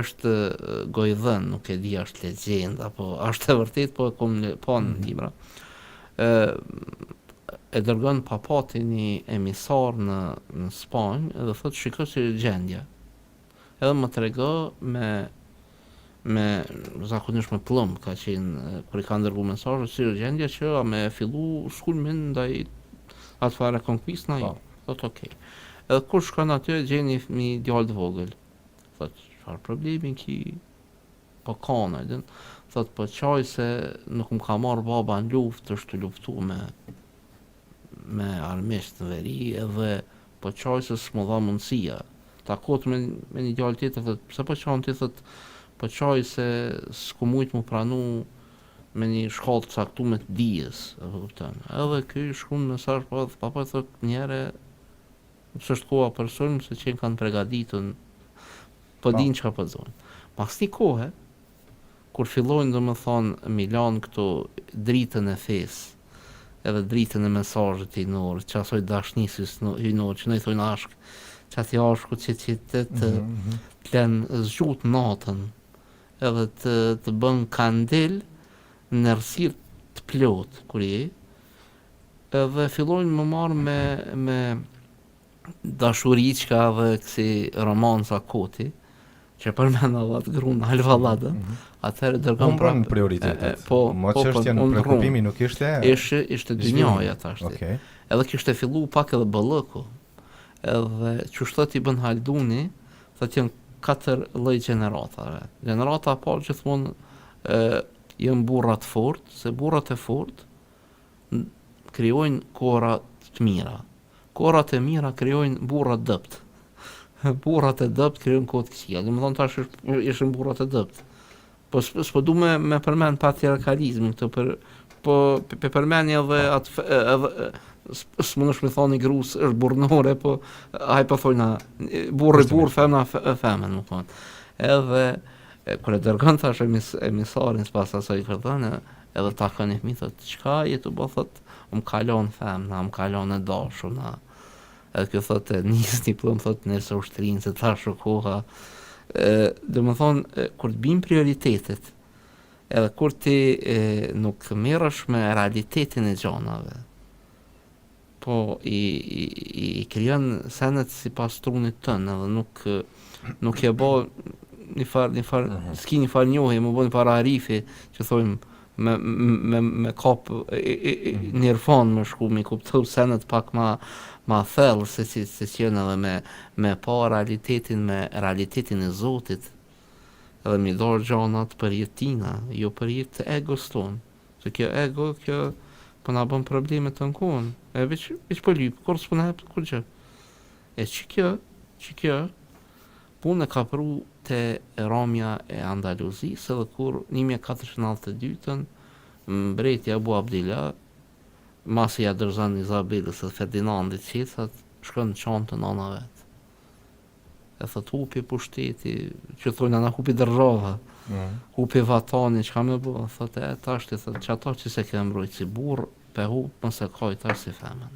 është gojdhën, nuk e di është legjenda, po është e vërtet, po e kom pa në libra. E dërgon papati një emisar në Spanjë edhe thotë shiko si gjendja. Edhe më trego me zakonisht me plumb ka qenë kur i ka ndërgu mesazhet si gjendja që a me fillu sulmin ndaj atëfare konkvist na jo. Thotë okej. Edhe kur shkon aty gjeni një djalë të vogël. Thotë çfarë problemi ki? Po kanë, edhe thotë po çaj se nuk më ka marrë baba në luftë, është të luftu me armisht në veri edhe po çaj se s'më dha mundësia. Takot me një djalë tjetër thotë pse po çon ti thotë po çaj se s'ku mujt më pranu me një shkallë të caktuar të dijes, e kupton. Edhe ky shkon në mesazh po papa thotë një herë s'është koha për sulm se që kanë përgatitur po din çka po thonë. Pas një kohe kur fillojnë domethënë Milan këtu dritën e fesë edhe dritën e mesazhit i nor, çasoj dashnisis i nor, që ne thonë ashk, çati ashku që të lën zgjut natën, edhe të bën kandil në rrësirë të plot kur je, edhe fillojnë më marrë me dashuriçka dhe kësi romanca koti, që përmend Allah gruan Alvallada, atëherë dërgon prapë prioritetet. Mo çështja në prekupimi nuk ishte. Ishte dynjaja tash. Okej. Edhe kishte fillu pak edhe bollëku. Edhe çushtot i bën Halduni, thotë janë 4 lloj gjeneratave. Gjenerata e parë gjithmonë janë burra të fortë, se burrat e fortë krijojnë kohra të mira. Kohrat e mira krijojnë burra të dopt. Burrat e dopt krijojnë kohë të këqija. Domethënë tash ishin burrat e dopt. Po s'po du me përmend patriarkalizmin këtu po përmend edhe atë s'mundesh me thoni grus është burrnore, po ai po thojna burri burr, femna femën, më thonë. Edhe kur e dërgon tash emisarin sipas asaj kërthënë, edhe takon i fëmijë thotë çka je tu bë thotë më kalon femna, më kalon e dashuna. Edhe kjo thotë nisni plum thotë nëse ushtrinë se tash koha dhe më thonë kur të bim prioritetet edhe kur ti nuk merresh me realitetin e gjanave, po i krijon senet sipas trunit tënë edhe nuk e bë një farë s'ki një farë njohje, më bën para arifi që thojmë me kap një rfon me shku me kuptu senet pak ma thellë se janë edhe me pa realitetin e Zotit edhe mi dorë gjanat për jetina, jo për jetë egos tonë, se kjo ego po na bën probleme të nkon, e veç po lyp, kur s'po na hap kur gjë. E që kjo punë ka pru te Ramja e Andaluzisë edhe kur 1492-ën mbreti Abu Abdillah masi ja dërzan Izabelës dhe Ferdinandit qecat, shkën në çantën nana vet. E thot hupi pushteti, që thonë ana hupi dërrova. Hupi vatani, çka më bë? Thotë tash ti thotë çato që se ke mbrojtë si burr, pe hup mos e kaj tash si femën.